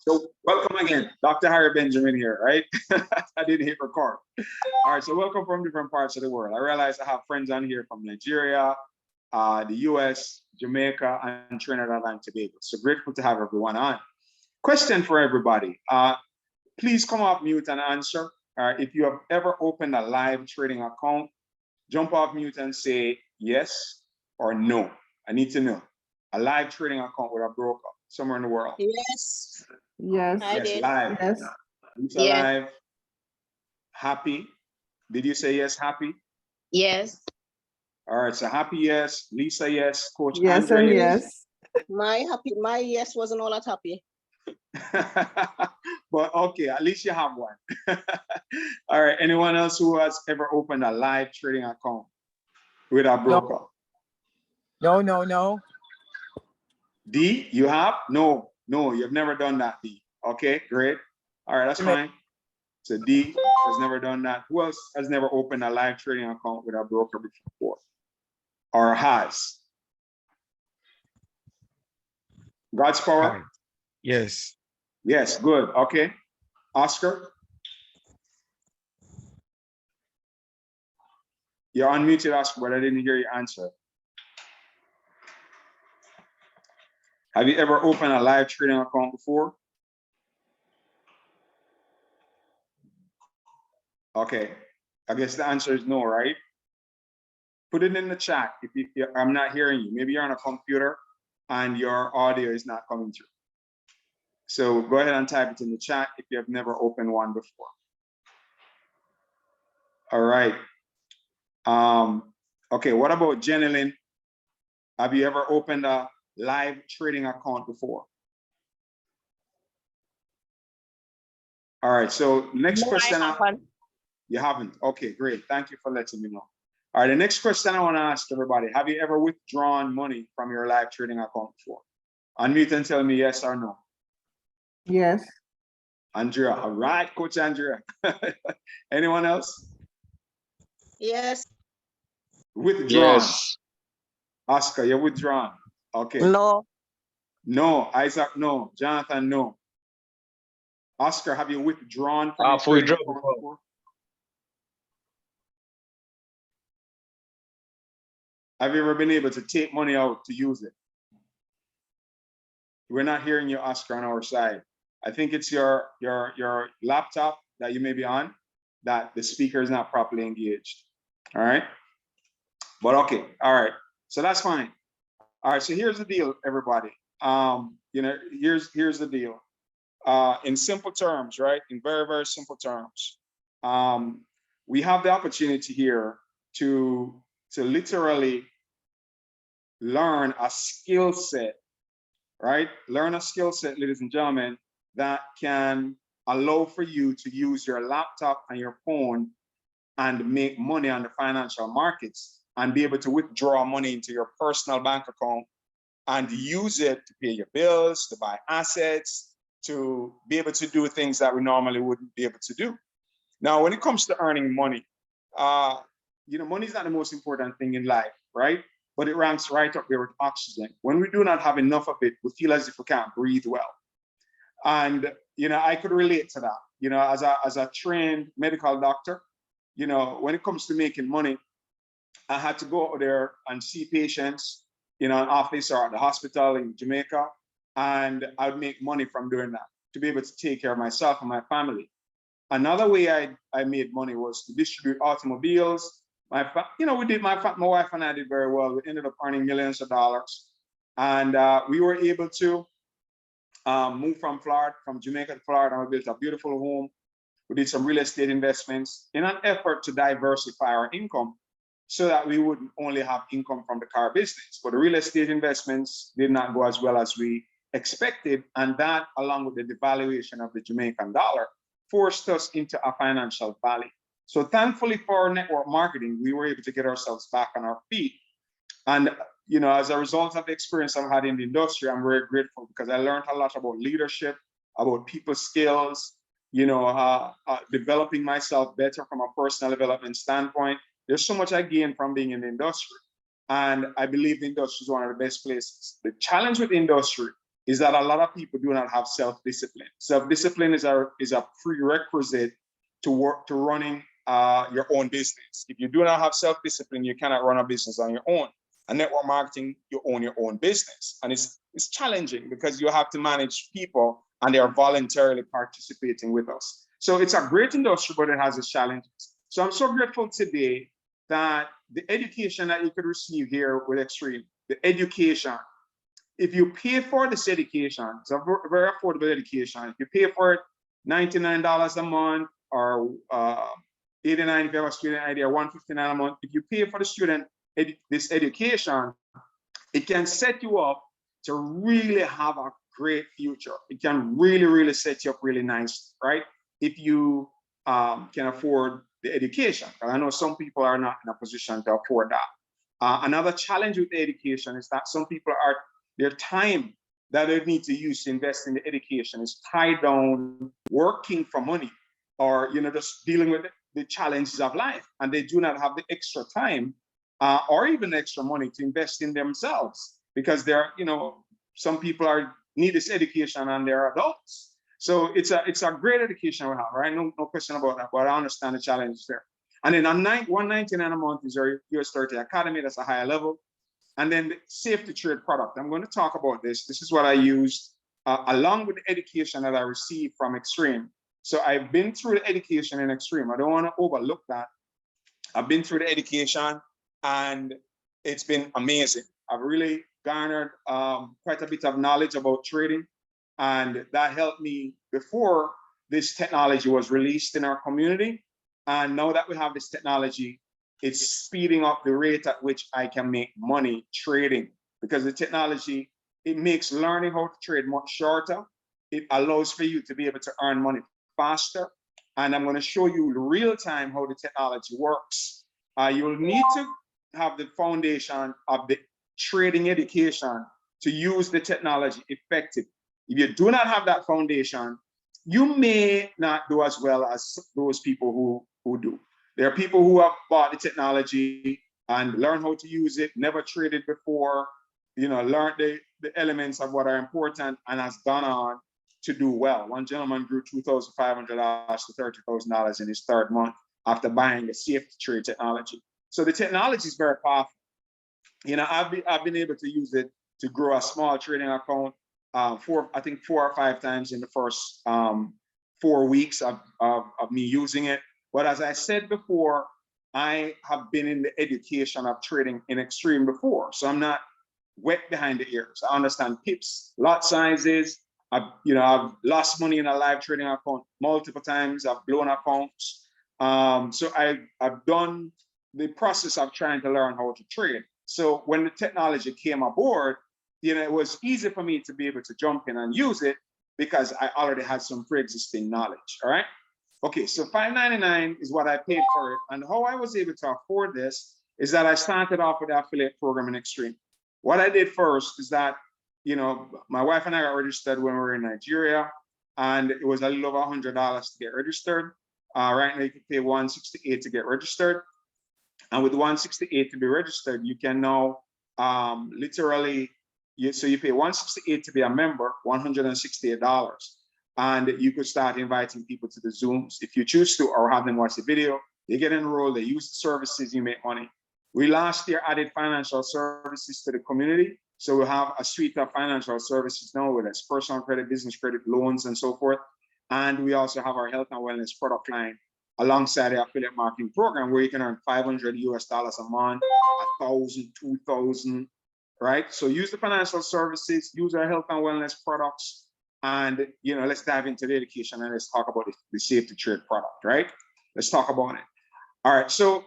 So welcome again, Dr. Harry Benjamin here, right? I didn't hit record. All right, so welcome from different parts of the world. I realize I have friends on here from Nigeria, the US, Jamaica, and Trinidad and Tobago. So grateful to have everyone on. Question for everybody. Please come off mute and answer. If you have ever opened a live trading account, jump off mute and say yes or no. I need to know. A live trading account with a broker somewhere in the world. Yes. Yes. I did. Live. Yes. Lisa, Yeah. live. Happy. Did you say yes, happy? Yes. All right, so happy yes, Lisa yes, Coach Yes Andre and yes. My yes wasn't all that happy. But okay, at least you have one. All right, anyone else who has ever opened a live trading account with a broker? No. D, you have? No, you've never done that, D. Okay, great. All right, that's fine. So D has never done that. Who else has never opened a live trading account with a broker before? Or has? God's power? Yes. Yes, good. Okay. Oscar? You're unmuted, Oscar, but I didn't hear your answer. Have you ever opened a live trading account before? Okay. I guess the answer is no, right? Put it in the chat if I'm not hearing you. Maybe you're on a computer and your audio is not coming through. So go ahead and type it in the chat if you have never opened one before. All right. Okay, what about Jenny Lynn? Have you ever opened a live trading account before? All right, so next question. You haven't? Okay, great. Thank you for letting me know. All right, the next question I want to ask everybody, have you ever withdrawn money from your live trading account before? Unmute and tell me yes or no. Yes. Andrea, all right, Coach Andrea. Anyone else? Yes. Withdrawn. Yes. Oscar, you're withdrawn. Okay. No. No. Isaac, no. Jonathan, no. Oscar, have you withdrawn from your For trading withdraw account before? Have you ever been able to take money out to use it? We're not hearing you, Oscar, on our side. I think it's your laptop that you may be on that the speaker is not properly engaged. All right. But okay. All right. So that's fine. All right. So here's the deal, everybody. Here's the deal. In simple terms, right? In very, very simple terms, we have the opportunity here to literally learn a skill set, right? Learn a skill set, ladies and gentlemen, that can allow for you to use your laptop and your phone and make money on the financial markets and be able to withdraw money into your personal bank account and use it to pay your bills, to buy assets, to be able to do things that we normally wouldn't be able to do. Now, when it comes to earning money, money is not the most important thing in life, right? But it ranks right up there with oxygen. When we do not have enough of it, we feel as if we can't breathe well. And, I could relate to that. As a trained medical doctor, when it comes to making money, I had to go out there and see patients in an office or at the hospital in Jamaica, and I'd make money from doing that to be able to take care of myself and my family. Another way I made money was to distribute automobiles. My wife and I did very well. We ended up earning millions of dollars, and we were able to move from Jamaica to Florida, and we built a beautiful home. We did some real estate investments in an effort to diversify our income so that we wouldn't only have income from the car business. But the real estate investments did not go as well as we expected, and that, along with the devaluation of the Jamaican dollar, forced us into a financial valley. So thankfully for our network marketing, we were able to get ourselves back on our feet. And as a result of the experience I've had in the industry, I'm very grateful because I learned a lot about leadership, about people skills, developing myself better from a personal development standpoint. There's so much I gained from being in the industry. And I believe the industry is one of the best places. The challenge with the industry is that a lot of people do not have self-discipline. Self-discipline is a prerequisite to running your own business. If you do not have self-discipline, you cannot run a business on your own. And network marketing, you own your own business. And it's challenging because you have to manage people and they are voluntarily participating with us. So it's a great industry, but it has its challenges. So I'm so grateful today that the education that you could receive here with Xtream, the education, if you pay for this education, it's a very affordable education. If you pay for it $99 a month or $89 if you have a student ID or $159 a month, if you pay for the student this education, it can set you up to really have a great future. It can really, really set you up really nice, right? If you can afford the education. I know some people are not in a position to afford that. Another challenge with the education is that some people their time that they need to use to invest in the education is tied down working for money or just dealing with the challenges of life, and they do not have the extra time or even extra money to invest in themselves because they're some people need this education and they're adults. So it's a great education we have, right? No question about that, but I understand the challenges there. And then $199 a month is our US 30 Academy. That's a higher level. And then the safety trade product. I'm going to talk about this. This is what I used along with the education that I received from Xtream. So I've been through the education in Xtream. I don't want to overlook that. I've been through the education and it's been amazing. I've really garnered quite a bit of knowledge about trading, and that helped me before this technology was released in our community. And now that we have this technology, it's speeding up the rate at which I can make money trading, because the technology, it makes learning how to trade much shorter. It allows for you to be able to earn money faster. And I'm going to show you real time how the technology works. You will need to have the foundation of the trading education to use the technology effectively. If you do not have that foundation, you may not do as well as those people who do. There are people who have bought the technology and learned how to use it, never traded before, learned the elements of what are important and has gone on to do well. One gentleman grew $2,500 to $30,000 in his third month after buying the safety trade technology. So the technology is very powerful. I've been able to use it to grow a small trading account I think 4 or 5 times in the first 4 weeks of me using it. But as I said before, I have been in the education of trading in Xtream before, so I'm not wet behind the ears. I understand pips, lot sizes. I've lost money in a live trading account multiple times. I've blown accounts. So I've done the process of trying to learn how to trade. So when the technology came aboard, it was easy for me to be able to jump in and use it because I already had some pre-existing knowledge. All right. Okay, so $5.99 is what I paid for it. And how I was able to afford this is that I started off with the affiliate program in Xtream. What I did first is that, my wife and I got registered when we were in Nigeria, and it was a little over $100 to get registered. Right now you can pay $168 to get registered. And with $168 to be registered, you can now literally, so you pay $168 to be a member, $168. And you could start inviting people to the Zooms if you choose to, or have them watch the video. They get enrolled, they use the services, you make money. We last year added financial services to the community. So we have a suite of financial services now, whether it's personal credit, business credit, loans, and so forth. And we also have our health and wellness product line alongside the affiliate marketing program, where you can earn $500 a month, 1,000, 2,000, right? So use the financial services, use our health and wellness products, and let's dive into the education and let's talk about the safety trade product, right? Let's talk about it. All right, so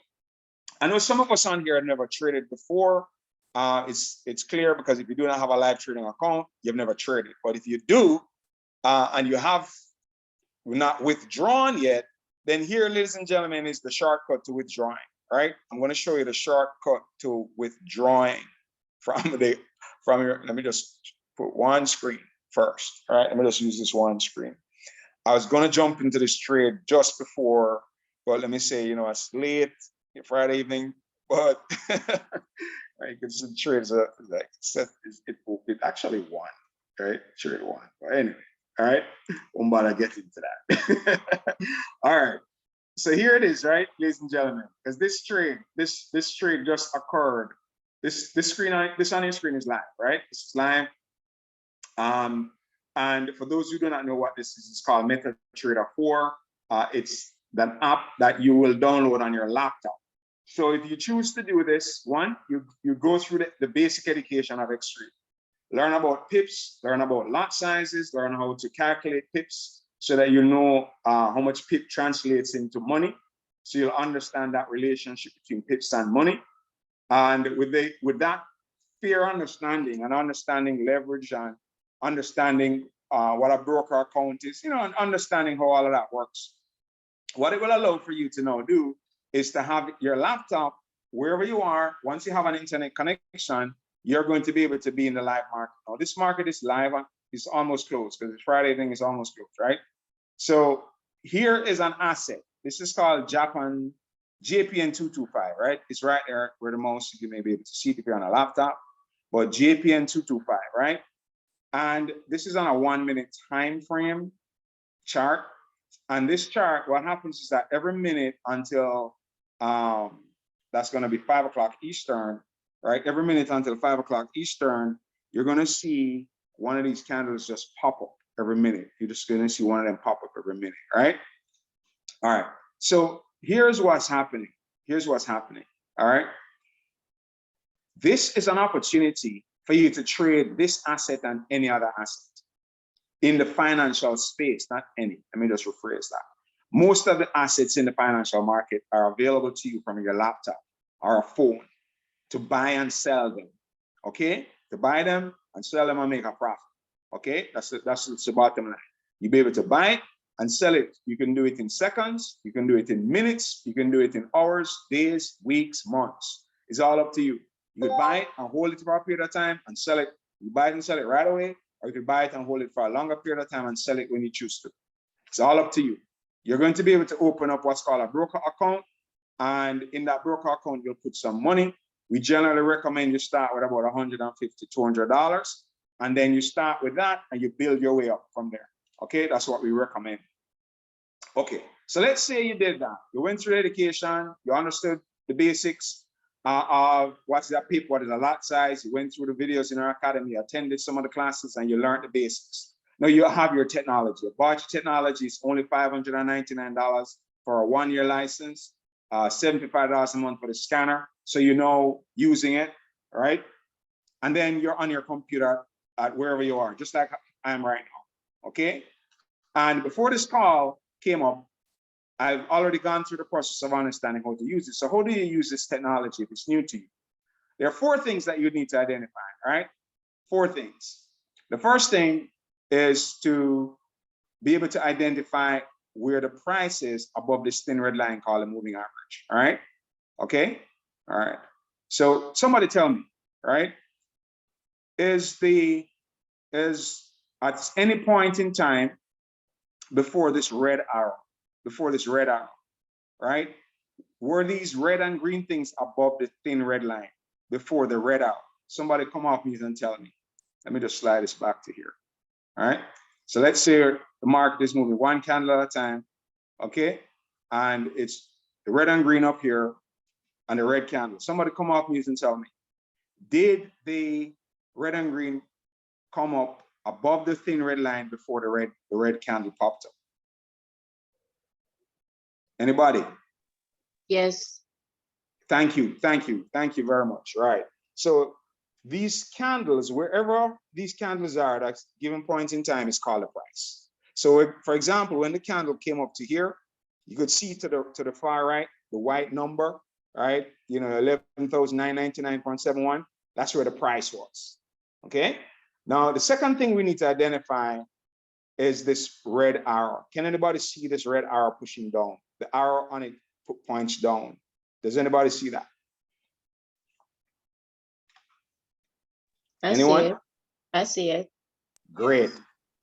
I know some of us on here have never traded before. It's clear because if you do not have a live trading account, you've never traded. But if you do, and you have not withdrawn yet, then here, ladies and gentlemen, is the shortcut to withdrawing, right? I'm going to show you the shortcut to withdrawing from your, let me just put one screen first, all right? Let me just use this one screen. I was going to jump into this trade just before, but let me say, it's late Friday evening, but right, because the trade is it actually won. right? Trade one. But anyway, all right. Won't bother getting to that. All right. So here it is, right, ladies and gentlemen, because this trade just occurred. This on your screen is live, right? This is live. And for those who do not know what this is, it's called MetaTrader 4. It's an app that you will download on your laptop. So if you choose to do this, one, you go through the basic education of Xtreme. Learn about pips, learn about lot sizes, learn how to calculate pips so that you know how much pip translates into money. So you'll understand that relationship between pips and money. And with that fair understanding and understanding leverage and understanding what a broker account is, and understanding how all of that works, what it will allow for you to now do is to have your laptop wherever you are. Once you have an internet connection, you're going to be able to be in the live market. Now, this market is live, it's almost closed because it's Friday, thing is almost closed, right? So here is an asset. This is called Japan JPN 225, right? It's right there where the mouse, you may be able to see it if you're on a laptop, but JPN 225, right? And this is on a 1 minute time frame chart. And this chart, what happens is that every minute until that's going to be 5 o'clock Eastern, right? Every minute until 5 o'clock Eastern, you're going to see one of these candles just pop up every minute. You're just going to see one of them pop up every minute, right? All right. So here's what's happening. Here's what's happening. All right. This is an opportunity for you to trade this asset and any other asset in the financial space, not any. Let me just rephrase that. Most of the assets in the financial market are available to you from your laptop or a phone to buy and sell them, okay? To buy them and sell them and make a profit, okay? That's the bottom line. You'll be able to buy it and sell it. You can do it in seconds, you can do it in minutes, you can do it in hours, days, weeks, months. It's all up to you. You could buy it and hold it for a period of time and sell it. You buy it and sell it right away, or you could buy it and hold it for a longer period of time and sell it when you choose to. It's all up to you. You're going to be able to open up what's called a broker account, and in that broker account, you'll put some money. We generally recommend you start with about $150, $200, and then you start with that and you build your way up from there. Okay, that's what we recommend. Okay, so let's say you did that. You went through education, you understood the basics of what's that pip, what is a lot size. You went through the videos in our academy, attended some of the classes, and you learned the basics. Now you have your technology. Your budget technology is only $599 for a 1-year license, $75 a month for the scanner. So you know using it, right? And then you're on your computer at wherever you are, just like I am right now, okay? And before this call came up, I've already gone through the process of understanding how to use it. So how do you use this technology if it's new to you? There are 4 things that you need to identify, right? 4 things. The first thing is to be able to identify where the price is above this thin red line called the moving average, all right? Okay, all right. So somebody tell me, right? Is at any point in time before this red arrow, right? Were these red and green things above the thin red line before the red arrow? Somebody come off mute and tell me. Let me just slide this back to here. All right. So let's say the market is moving 1 candle at a time. Okay. And it's the red and green up here and the red candle. Somebody come off mute and tell me, did the red and green come up above the thin red line before the red candle popped up? Anybody? Yes. Thank you very much. Right. So these candles, wherever these candles are, that's given point in time is called the price. So if, for example, when the candle came up to here, you could see to the far right, the white number, right? 11,999.71. That's where the price was. Okay. Now, the second thing we need to identify is this red arrow. Can anybody see this red arrow pushing down? The arrow on it points down. Does anybody see that? Anyone? I see it. Great.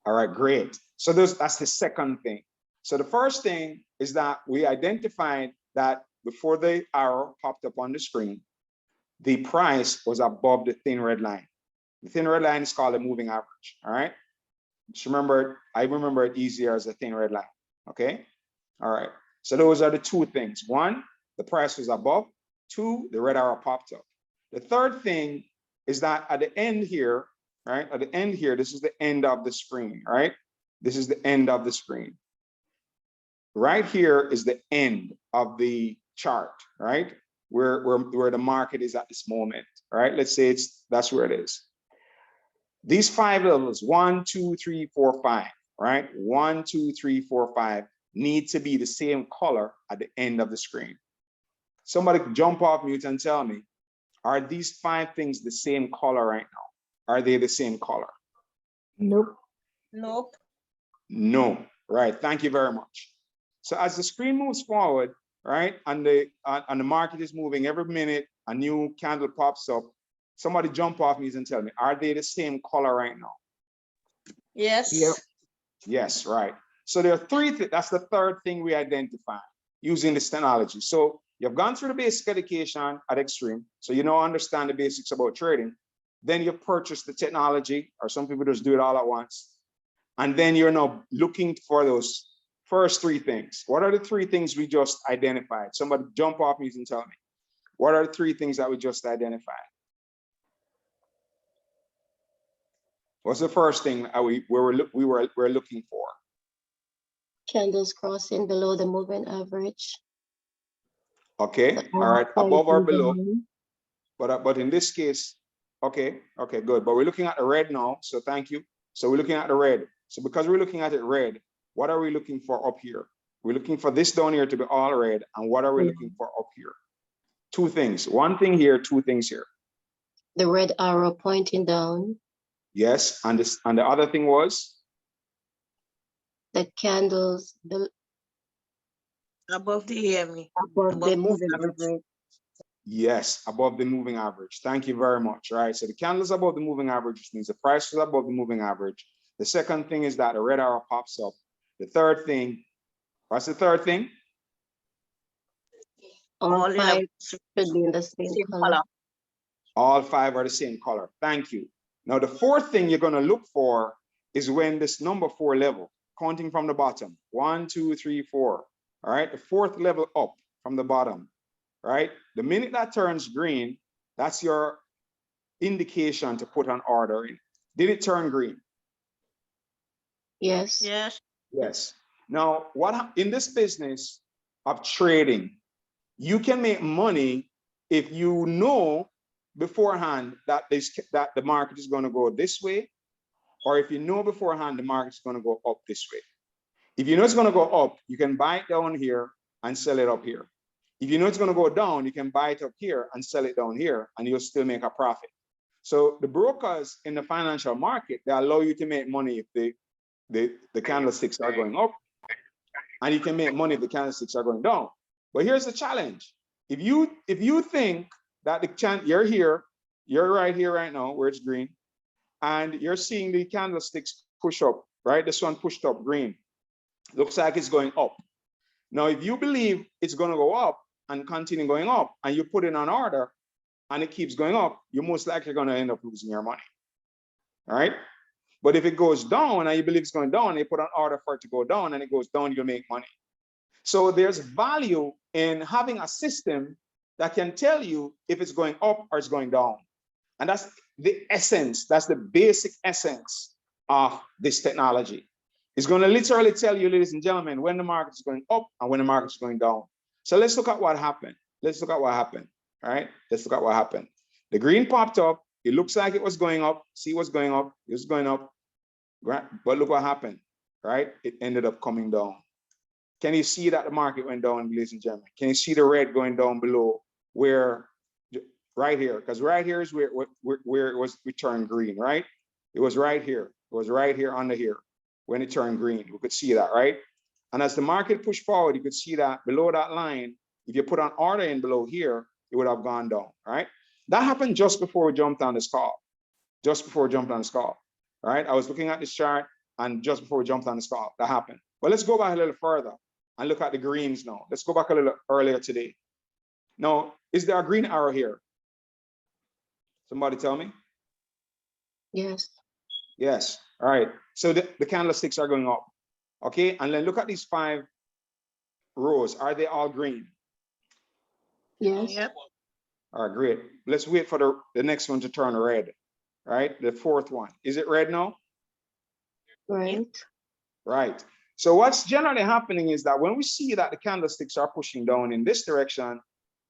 All right, great. So that's the second thing. So the first thing is that we identified that before the arrow popped up on the screen, the price was above the thin red line. The thin red line is called a moving average. All right. Just remember, I remember it easier as a thin red line. Okay. All right. So those are the two things. One, the price was above. Two, the red arrow popped up. The third thing is that at the end here, right? At the end here, this is the end of the screen, right? This is the end of the screen. Right here is the end of the chart, right? Where the market is at this moment, right? Let's say that's where it is. These 5 levels, 1, 2, 3, 4, 5, right? 1, 2, 3, 4, 5 need to be the same color at the end of the screen. Somebody jump off mute and tell me, are these 5 things the same color right now? Are they the same color? Nope. Nope. No, right? Thank you very much. So as the screen moves forward, right, and the market is moving every minute, a new candle pops up. Somebody jump off me and tell me, are they the same color right now? Yes. Yep. Yes, right. So there are 3 things. That's the third thing we identify using this technology. So you've gone through the basic education at Xtream, so you know, understand the basics about trading. Then you purchase the technology, or some people just do it all at once. And then you're now looking for those first 3 things. What are the 3 things we just identified? Somebody jump off me and tell me. What are the 3 things that we just identified? What's the first thing that we were looking for? Candles crossing below the moving average. Okay, The all right, arrow above or pointing below. down. But in this case, okay, good. But we're looking at the red now, so thank you. So we're looking at the red. So because we're looking at it red, what are we looking for up here? We're looking for this down here to be all red. And what are we looking for up here? 2 things. 1 thing here, 2 things here. The red arrow pointing down. Yes, and the other thing was? The candles Above the EME. above the Above moving average. average. Yes, above the moving average. Thank you very much. All right, so the candle is above the moving average, which means the price is above the moving average. The second thing is that the red arrow pops up. The third thing, what's the third thing? All All in 5 a should be in the same same color. color. All 5 are the same color. Thank you. Now, the fourth thing you're going to look for is when this number 4 level, counting from the bottom, 1, 2, 3, 4. All right, the 4th level up from the bottom, right? The minute that turns green, that's your indication to put an order in. Did it turn green? Yes. Yes. Yes. Now, in this business of trading, you can make money if you know beforehand that the market is going to go this way, or if you know beforehand the market is going to go up this way. If you know it's going to go up, you can buy it down here and sell it up here. If you know it's going to go down, you can buy it up here and sell it down here, and you'll still make a profit. So the brokers in the financial market, they allow you to make money if the candlesticks are going up, and you can make money if the candlesticks are going down. But here's the challenge. If you think that you're right here right now where it's green, and you're seeing the candlesticks push up, right? This one pushed up green. Looks like it's going up. Now, if you believe it's going to go up and continue going up, and you put in an order and it keeps going up, you're most likely going to end up losing your money. All right. But if it goes down and you believe it's going down, you put an order for it to go down and it goes down, you'll make money. So there's value in having a system that can tell you if it's going up or it's going down. And that's the essence, that's the basic essence of this technology. It's going to literally tell you, ladies and gentlemen, when the market is going up and when the market is going down. So let's look at what happened. Let's look at what happened. All right, let's look at what happened. The green popped up. It looks like it was going up. See what's going up? It was going up. But look what happened, right? It ended up coming down. Can you see that the market went down, ladies and gentlemen? Can you see the red going down below where, right here? Because right here is where it was, we turned green, right? It was right here. It was right here under here when it turned green. We could see that, right? And as the market pushed forward, you could see that below that line, if you put an order in below here, it would have gone down, right? That happened just before we jumped on this call. Just before we jumped on this call, right? I was looking at this chart, and just before we jumped on this call, that happened. But let's go back a little further and look at the greens now. Let's go back a little earlier today. Now, is there a green arrow here? Somebody tell me. Yes. Yes. All right. So the candlesticks are going up. Okay. And then look at these 5 rows. Are they all green? Yes. Yep. All right, great. Let's wait for the next one to turn red. Right. The 4th one. Is it red now? Right. Right. So what's generally happening is that when we see that the candlesticks are pushing down in this direction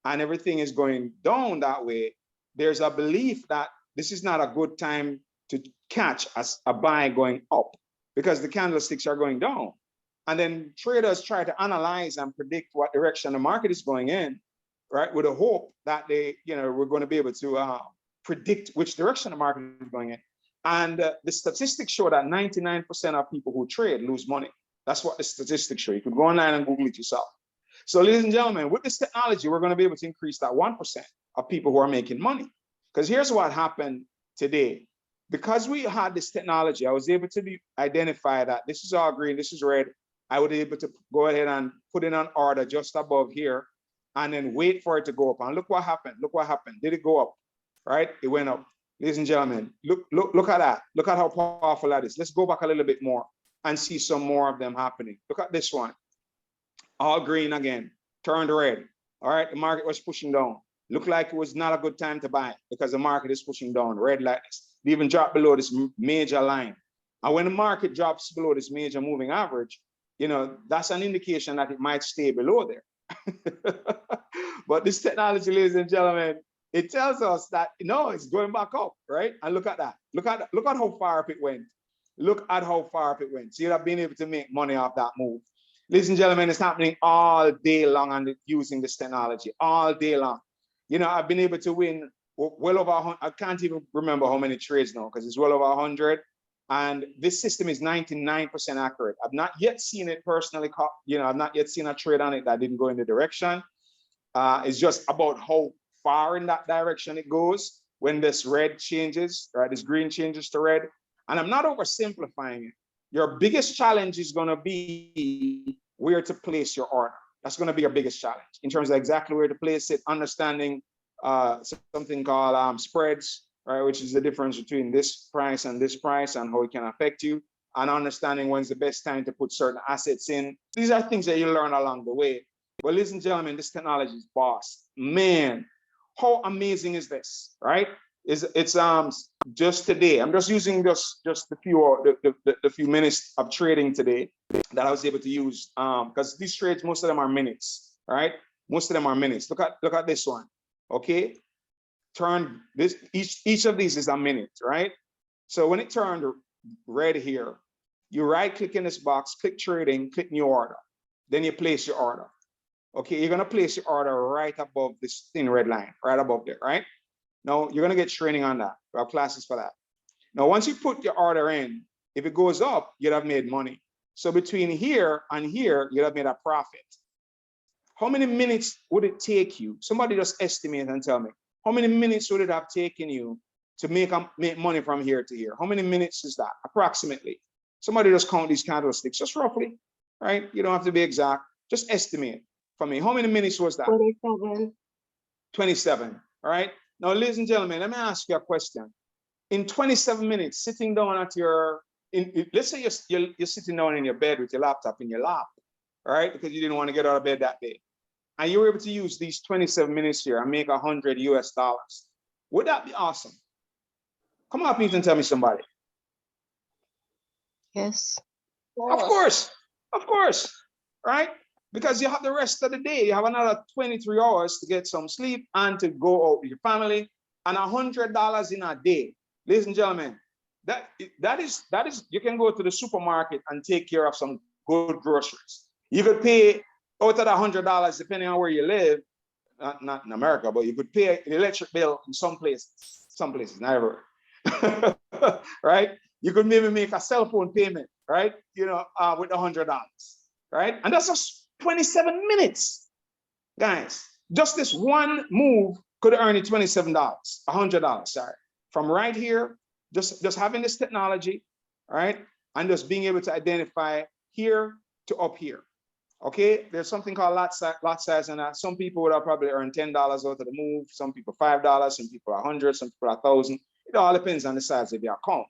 and everything is going down that way, there's a belief that this is not a good time to catch a buy going up because the candlesticks are going down. And then traders try to analyze and predict what direction the market is going in, right? With a hope that we're going to be able to predict which direction the market is going in. And the statistics show that 99% of people who trade lose money. That's what the statistics show. You could go online and Google it yourself. So ladies and gentlemen, with this technology, we're going to be able to increase that 1% of people who are making money. Because here's what happened today. Because we had this technology, I was able to identify that this is all green, this is red. I was able to go ahead and put in an order just above here and then wait for it to go up. And look what happened. Look what happened. Did it go up? Right? It went up. Ladies and gentlemen, look at that. Look at how powerful that is. Let's go back a little bit more and see some more of them happening. Look at this one. All green again, turned red. All right, the market was pushing down. Looked like it was not a good time to buy because the market is pushing down, red like this. It even dropped below this major line. And when the market drops below this major moving average, that's an indication that it might stay below there. But this technology, ladies and gentlemen, it tells us that it's going back up, right? And look at that. Look at how far up it went. Look at how far up it went. So you'd have been able to make money off that move. Ladies and gentlemen, it's happening all day long and using this technology all day long. I've been able to win well over 100. I can't even remember how many trades now because it's well over 100. And this system is 99% accurate. I've not yet seen it personally. I've not yet seen a trade on it that didn't go in the direction. It's just about how far in that direction it goes when this red changes, right? This green changes to red. And I'm not oversimplifying it. Your biggest challenge is going to be where to place your order. That's going to be your biggest challenge in terms of exactly where to place it, understanding something called spreads, right, which is the difference between this price and how it can affect you, and understanding when's the best time to put certain assets in. These are things that you learn along the way. But ladies and gentlemen, this technology is boss. Man, how amazing is this, right? It's just today. I'm just using just the few minutes of trading today that I was able to use because these trades, most of them are minutes, right? Most of them are minutes. Look at this one, okay? Turn this, each of these is a minute, right? So when it turned red here, you right click in this box, click trading, click new order, then you place your order. Okay, you're gonna place your order right above this thin red line, right above there, right? Now you're gonna get training on that. We have classes for that. Now, once you put your order in, if it goes up, you'd have made money. So between here and here, you'd have made a profit. How many minutes would it take you? Somebody just estimate and tell me. How many minutes would it have taken you to make money from here to here? How many minutes is that, approximately? Somebody just count these candlesticks, just roughly, right? You don't have to be exact. Just estimate for me. How many minutes was that? 27. 27, all right? Now, ladies and gentlemen, let me ask you a question. In 27 minutes, sitting down at let's say you're sitting down in your bed with your laptop in your lap, all right? Because you didn't want to get out of bed that day. And you were able to use these 27 minutes here and make $100 US. Would that be awesome? Come on, please, and tell me somebody. Yes. Of course, right? Because you have the rest of the day. You have another 23 hours to get some sleep and to go out with your family, and $100 in a day. Ladies and gentlemen, that is you can go to the supermarket and take care of some good groceries. You could pay out of the $100, depending on where you live, not in America, but you could pay an electric bill in some places, not everywhere. Right? You could maybe make a cell phone payment, right? With $100, right? And that's just 27 minutes, guys. Just this one move could earn you $27, $100, sorry. From right here, just having this technology, right? And just being able to identify here to up here. Okay, there's something called lot size, and some people would have probably earned $10 out of the move, some people $5, some people 100, some people 1,000. It all depends on the size of your account.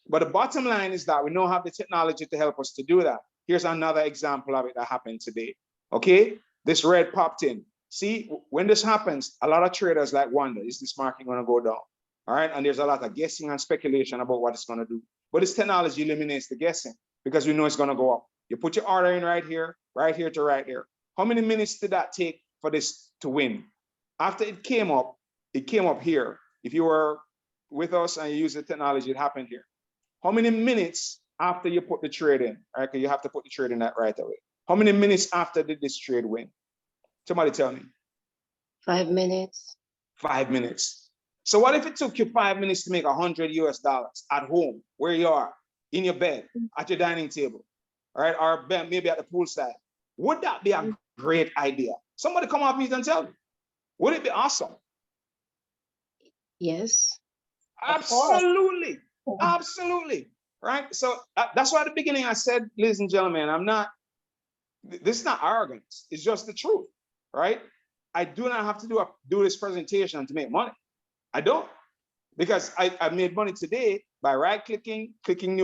But the bottom line is that we now have the technology to help us to do that. Here's another example of it that happened today. Okay, this red popped in. See, when this happens, a lot of traders like wonder, is this market going to go down? All right, and there's a lot of guessing and speculation about what it's going to do. But this technology eliminates the guessing because we know it's going to go up. You put your order in right here to right here. How many minutes did that take for this to win? After it came up here. If you were with us and you use the technology, it happened here. How many minutes after you put the trade in? All right, because you have to put the trade in that right away. How many minutes after did this trade win? Somebody tell me. 5 minutes. 5 minutes. So what if it took you 5 minutes to make $100 US at home, where you are, in your bed, at your dining table, all right, or maybe at the poolside? Would that be a great idea? Somebody come off mute and tell me. Would it be awesome? Yes. Absolutely. Absolutely. Right? So that's why at the beginning I said, ladies and gentlemen, this is not arrogance. It's just the truth, right? I do not have to do this presentation to make money. I don't, because I made money today by right-clicking, clicking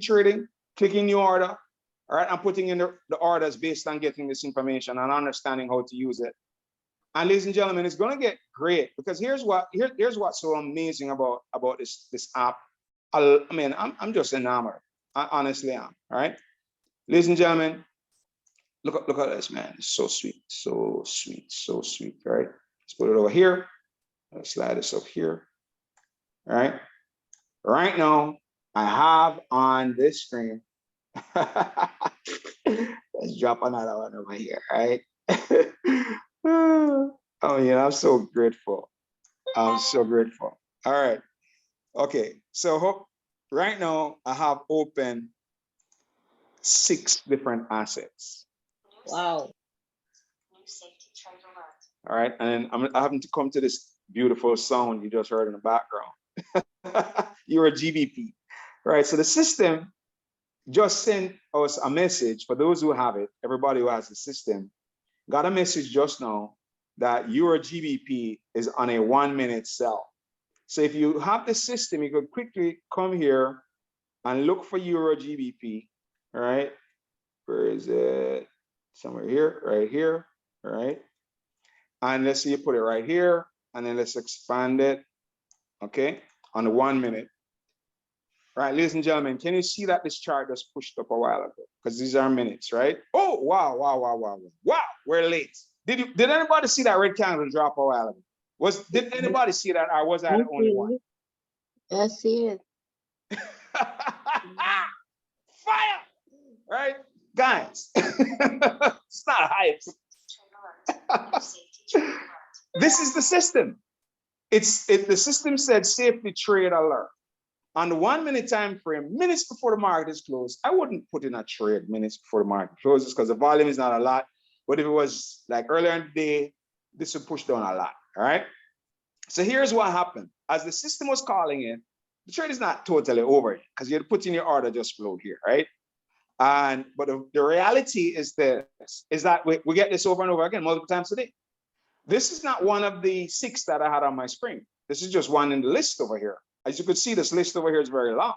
trading, clicking new order, all right? I'm putting in the orders based on getting this information and understanding how to use it. And ladies and gentlemen, it's going to get great, because here's what's so amazing about this app. I'm just enamored. I honestly am. All right, ladies and gentlemen, look at this, man. It's so sweet, so sweet, so sweet. All right, let's put it over here. Let's slide this up here. All right. Right now, I have on this screen. Let's drop another one over here. All right. Oh yeah, I'm so grateful. I'm so grateful. All right. Okay. So right now I have open 6 different assets. Wow. All right. And I'm having to come to this beautiful sound you just heard in the background. You're a GBP. All right. So the system just sent us a message for those who have it. Everybody who has the system got a message just now that your GBP is on a 1 minute sell. So if you have the system, you could quickly come here and look for Euro GBP, all right? Where is it? Somewhere here, right here, all right? And let's see, you put it right here, and then let's expand it, okay? On the 1 minute. All right, ladies and gentlemen, can you see that this chart just pushed up a while ago? Because these are minutes, right? Oh, wow, wow, wow, wow, wow, we're late. Did anybody see that red candle drop a while ago? Did anybody see that, or was I the only one? I see it. Fire! Right? Guys, it's not hype. This is the system. The system said safety trade alert. On the 1 minute time frame, minutes before the market is closed, I wouldn't put in a trade minutes before the market closes because the volume is not a lot. But if it was like earlier in the day, this would push down a lot, all right? So here's what happened. As the system was calling in, the trade is not totally over yet because you had put in your order just flow here, right? But the reality is this, is that we get this over and over again multiple times a day. This is not one of the 6 that I had on my screen. This is just one in the list over here. As you could see, this list over here is very long.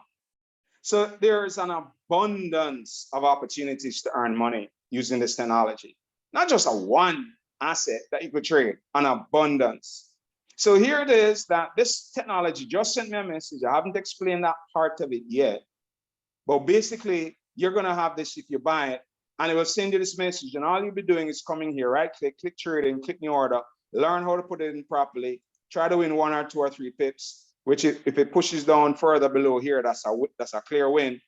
So there's an abundance of opportunities to earn money using this technology. Not just a one asset that you could trade, an abundance. So here it is that this technology just sent me a message. I haven't explained that part of it yet. But basically, you're going to have this if you buy it, and it will send you this message. And all you'll be doing is coming here, right? Click trading, click new order, learn how to put it in properly, try to win 1 or 2 or 3 pips, which if it pushes down further below here, that's a clear win.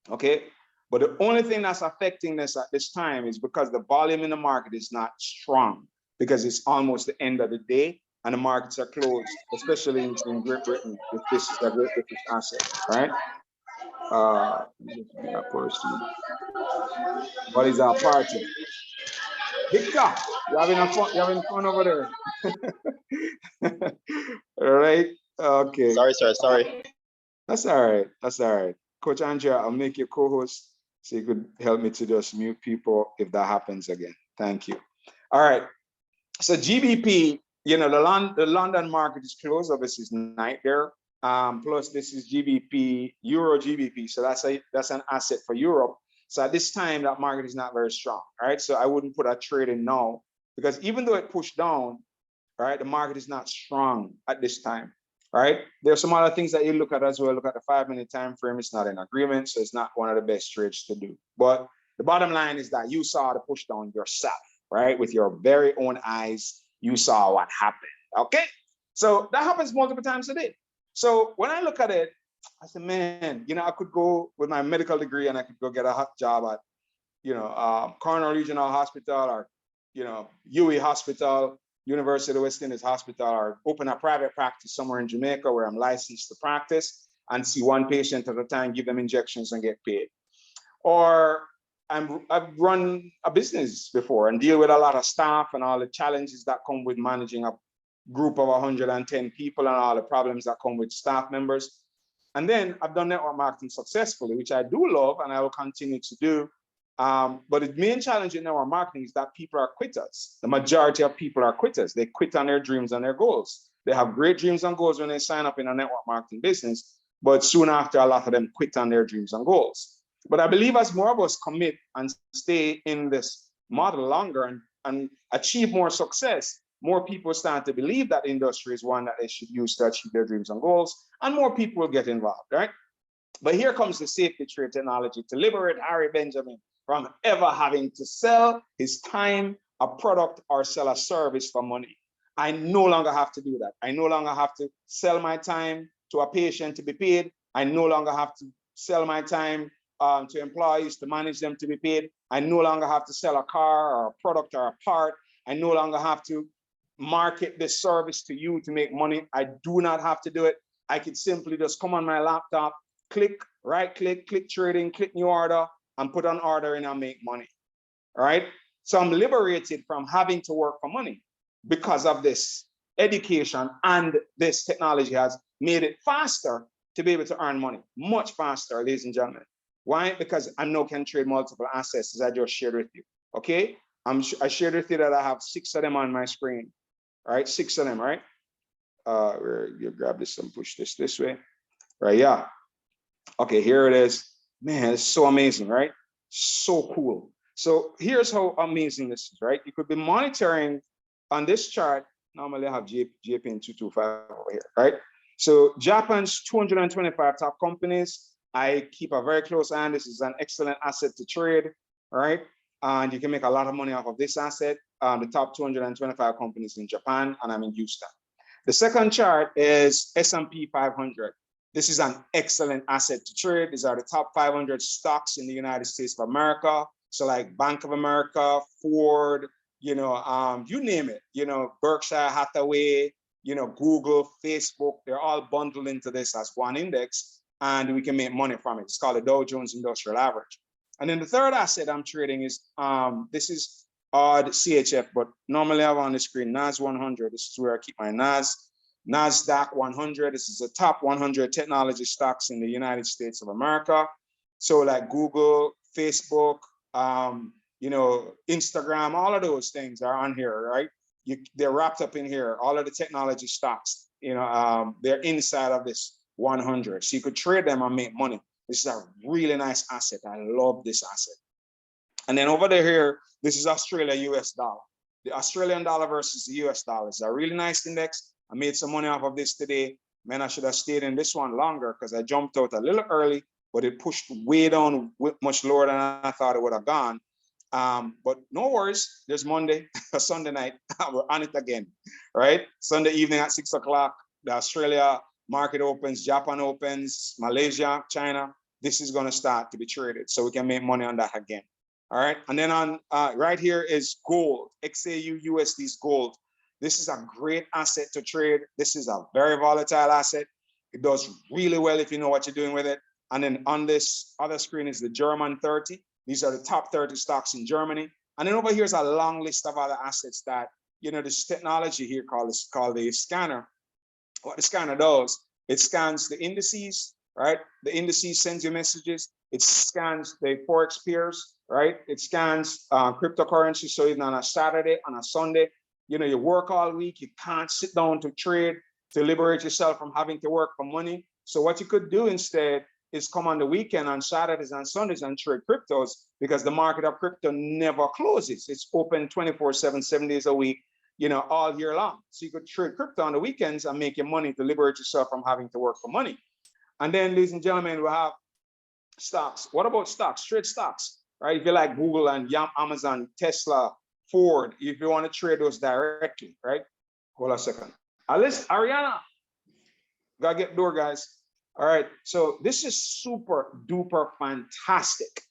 Okay. But the only thing that's affecting this at this time is because the volume in the market is not strong, because it's almost the end of the day and the markets are closed, especially in Great Britain, if this is a Great British asset, right? What is our party? Victor, you're having fun over there. All right. Okay. Sorry, sir. Sorry. That's all right. That's all right. Coach Andrea, I'll make you co-host so you could help me to just mute people if that happens again. Thank you. All right. So GBP, you know, the London market is closed. Obviously, it's night there. plus this is GBP, Euro GBP. So that's an asset for Europe. So at this time, that market is not very strong, right? So I wouldn't put a trade in now, because even though it pushed down, right, the market is not strong at this time, right? There's some other things that you look at as well. Look at the 5-minute time frame. It's not in agreement, so it's not one of the best trades to do. But the bottom line is that you saw the push down yourself, right? With your very own eyes, you saw what happened, okay? So that happens multiple times a day. So when I look at it, I said, man, you know, I could go with my medical degree and I could go get a hot job at, you know, Cornell Regional Hospital, or, you know, UE Hospital, University of West Indies Hospital, or open a private practice somewhere in Jamaica where I'm licensed to practice and see one patient at a time, give them injections and get paid. Or I've run a business before and deal with a lot of staff and all the challenges that come with managing a group of 110 people and all the problems that come with staff members. And then I've done network marketing successfully, which I do love and I will continue to do. But the main challenge in network marketing is that people are quitters. The majority of people are quitters. They quit on their dreams and their goals. They have great dreams and goals when they sign up in a network marketing business, but soon after, a lot of them quit on their dreams and goals. But I believe as more of us commit and stay in this model longer and achieve more success, more people start to believe that the industry is one that they should use to achieve their dreams and goals, and more people will get involved, right? But here comes the safety trade technology to liberate Harry Benjamin from ever having to sell his time, a product, or sell a service for money. I no longer have to do that. I no longer have to sell my time to a patient to be paid. I no longer have to sell my time to employees to manage them to be paid. I no longer have to sell a car or a product or a part. I no longer have to market this service to you to make money. I do not have to do it. I could simply just come on my laptop, click, right click, click trading, click new order, and put an order in and make money, all right? So I'm liberated from having to work for money because of this education, and this technology has made it faster to be able to earn money, much faster, ladies and gentlemen. Why? Because I now can trade multiple assets, as I just shared with you, okay? I shared with you that I have 6 of them on my screen, all right? 6 of them, right? You grab this and push this way, right? Yeah. Okay, here it is. Man, it's so amazing, right? So cool. So here's how amazing this is, right? You could be monitoring on this chart. Normally I have JPN 225 over here, right? So Japan's 225 top companies. I keep a very close eye on. This is an excellent asset to trade, right? And you can make a lot of money off of this asset. The top 225 companies in Japan, and I'm in Houston. The second chart is S&P 500. This is an excellent asset to trade. These are the top 500 stocks in the United States of America. So like Bank of America, Ford, you know, you name it, you know, Berkshire Hathaway, you know, Google, Facebook, they're all bundled into this as one index, and we can make money from it. It's called the Dow Jones Industrial Average. And then the third asset I'm trading is, this is the CHF, but normally I have on the screen NAS 100. This is where I keep my NASDAQ 100. This is the top 100 technology stocks in the United States of America. So like Google, Facebook, you know, Instagram, all of those things are on here, right? They're wrapped up in here. All of the technology stocks, you know, they're inside of this 100. So you could trade them and make money. This is a really nice asset. I love this asset. And then over there here, this is Australia US dollar. The Australian dollar versus the US dollar is a really nice index. I made some money off of this today. Man, I should have stayed in this one longer because I jumped out a little early, but it pushed way down much lower than I thought it would have gone. But no worries, there's Monday, Sunday night, we're on it again, right? Sunday evening at 6 o'clock, the Australia market opens, Japan opens, Malaysia, China. This is gonna start to be traded, so we can make money on that again. All right, and then on right here is gold, XAU USD's gold. This is a great asset to trade. This is a very volatile asset. It does really well if you know what you're doing with it. And then on this other screen is the German 30. These are the top 30 stocks in Germany. And then over here is a long list of other assets that, you know, this technology here called the scanner. What the scanner does, it scans the indices, right? The indices sends you messages. It scans the Forex pairs, right? It scans cryptocurrency. So even on a Saturday, on a Sunday, you know, you work all week, you can't sit down to trade. to liberate yourself from having to work for money. So what you could do instead is come on the weekend on Saturdays and Sundays and trade cryptos, because the market of crypto never closes. It's open 24/7, 7 days a week, all year long. So you could trade crypto on the weekends and make your money to liberate yourself from having to work for money. And then, ladies and gentlemen, we have stocks. What about stocks? Trade stocks, right? If you like Google and Amazon, Tesla, Ford, if you want to trade those directly, right? Hold on a second. Alice, Ariana, gotta get the door, guys. All right, so this is super duper fantastic.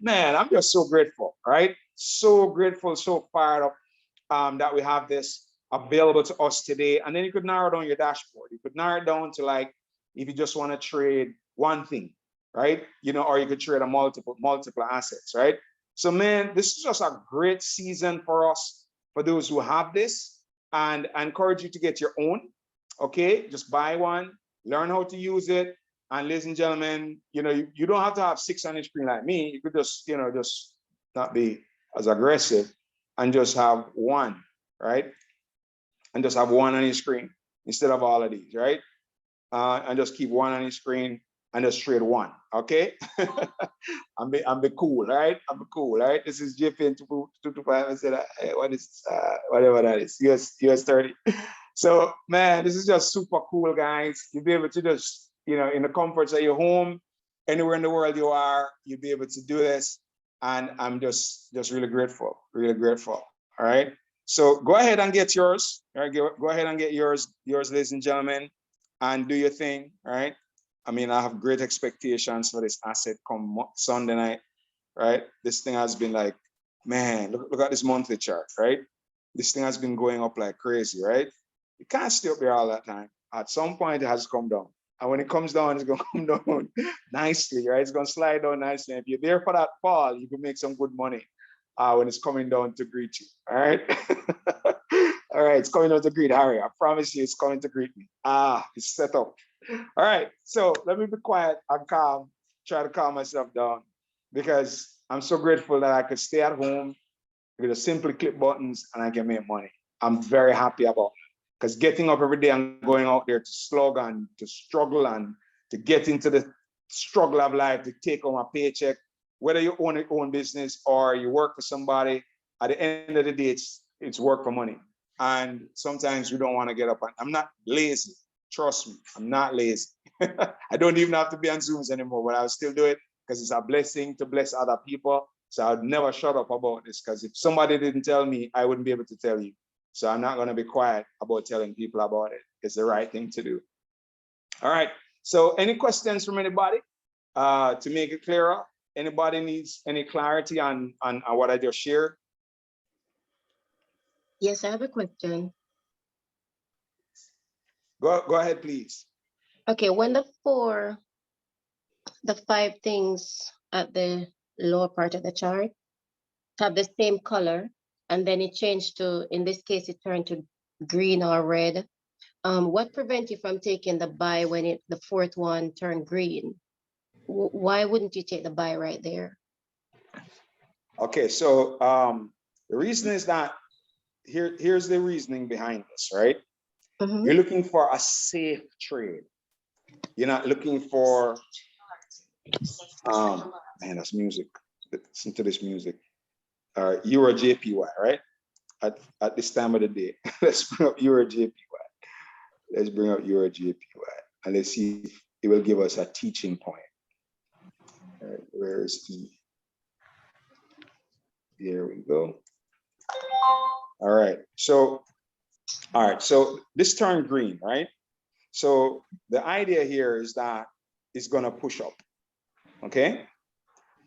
Man, I'm just so grateful, right? So grateful, so fired up that we have this available to us today. And then you could narrow down your dashboard. You could narrow it down to, like, if you just want to trade one thing, right? Or you could trade a multiple assets, right? So, man, this is just a great season for us, for those who have this. And I encourage you to get your own, okay? Just buy one, learn how to use it. And ladies and gentlemen, you don't have to have 600 screen like me. You could just, just not be as aggressive and just have one, right? And just have one on your screen instead of all of these, right? And just keep one on your screen and just trade one, okay? I'm be cool, right? I'm be cool, right? This is JPN 225. I said, hey, what is whatever that is, US 30. So, man, this is just super cool, guys. You'll be able to just, in the comforts of your home, anywhere in the world you are, you'll be able to do this. And I'm just really grateful, all right? So go ahead and get yours, all right? Go ahead and get yours, ladies and gentlemen, and do your thing, all right? I mean, I have great expectations for this asset come Sunday night, right? This thing has been like, man, look at this monthly chart, right? This thing has been going up like crazy, right? You can't stay up there all that time. At some point, it has to come down. And when it comes down, it's going to come down nicely, right? It's going to slide down nicely. If you're there for that fall, you can make some good money when it's coming down to greet you, all right? All right, it's coming down to greet Harry. I promise you it's coming to greet me. It's set up. All right, so let me be quiet and calm, try to calm myself down, because I'm so grateful that I could stay at home, I could just simply click buttons and I can make money. I'm very happy about it. Because getting up every day and going out there to slug and to struggle and to get into the struggle of life, to take home a paycheck, whether you own your own business or you work for somebody, at the end of the day, it's work for money. And sometimes we don't want to get up. I'm not lazy. Trust me, I'm not lazy. I don't even have to be on Zooms anymore, but I'll still do it because it's a blessing to bless other people. So I'd never shut up about this, because if somebody didn't tell me, I wouldn't be able to tell you. So I'm not going to be quiet about telling people about it. It's the right thing to do. All right. So any questions from anybody to make it clearer? Anybody needs any clarity on what I just shared? Yes, I have a question. Go ahead, please. Okay, when the 5 things at the lower part of the chart have the same color, and then it changed to, in this case, it turned to green or red. What prevents you from taking the buy when the 4th one turned green? Why wouldn't you take the buy right there? Okay, so the reason is that here's the reasoning behind this, right? Mm-hmm. You're looking for a safe trade. You're not looking for man, that's music. Listen to this music. Euro JPY, right? At this time of the day. Let's bring up Euro JPY. Let's bring up Euro JPY. And let's see if it will give us a teaching point. All right, where is E? There we go. All right. So this turned green, right? So the idea here is that it's going to push up. Okay.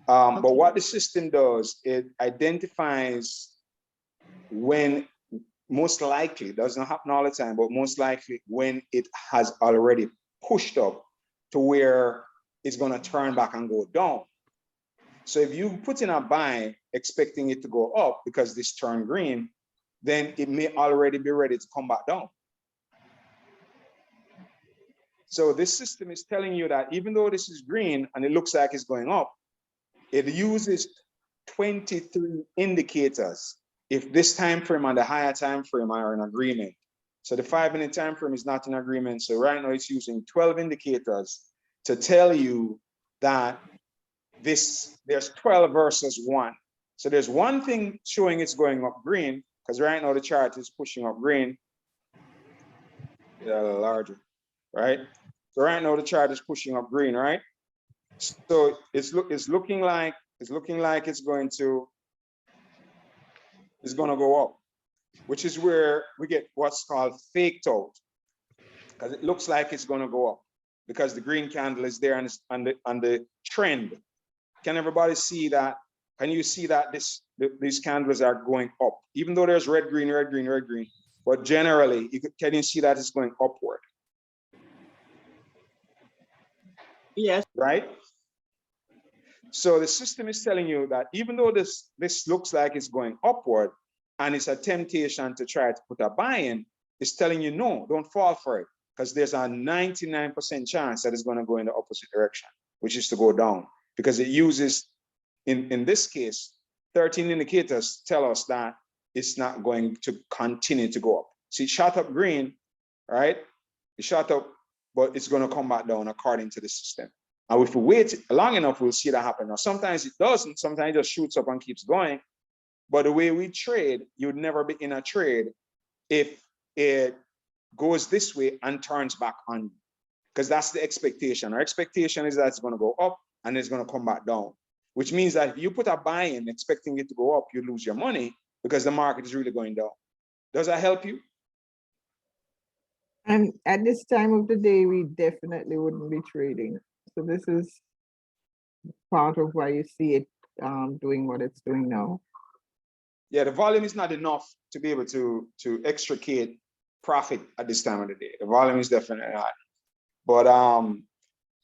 But what the system does, it identifies when, most likely, doesn't happen all the time, but most likely when it has already pushed up to where it's going to turn back and go down. So if you put in a buy expecting it to go up because this turned green, then it may already be ready to come back down. So this system is telling you that even though this is green and it looks like it's going up, it uses 23 indicators. If this time frame and the higher time frame are in agreement, So the 5-minute time frame is not in agreement. So right now it's using 12 indicators to tell you that there's 12 versus 1. So there's one thing showing it's going up green, because right now the chart is pushing up green. Yeah, a little larger, right? So right now the chart is pushing up green, right? So it's looking like it's going to go up, which is where we get what's called faked out, because it looks like it's going to go up because the green candle is there and it's on the trend. Can everybody see that? Can you see that these candles are going up, even though there's red, green, red, green, red, green? But generally, can you see that it's going upward? Yes. Right? So the system is telling you that even though this looks like it's going upward and it's a temptation to try to put a buy in, it's telling you, no, don't fall for it, because there's a 99% chance that it's going to go in the opposite direction, which is to go down, because it uses, in this case, 13 indicators tell us that it's not going to continue to go up. See, it shot up green, right? It shot up, but it's going to come back down according to the system. And if we wait long enough, we'll see that happen. Now, sometimes it doesn't. Sometimes it just shoots up and keeps going. But the way we trade, you'd never be in a trade if it goes this way and turns back on you, because that's the expectation. Our expectation is that it's going to go up and it's going to come back down, which means that if you put a buy in expecting it to go up, you lose your money because the market is really going down. Does that help you? And at this time of the day, we definitely wouldn't be trading. So this is part of why you see it doing what it's doing now. Yeah, the volume is not enough to be able to extricate profit at this time of the day. The volume is definitely not. But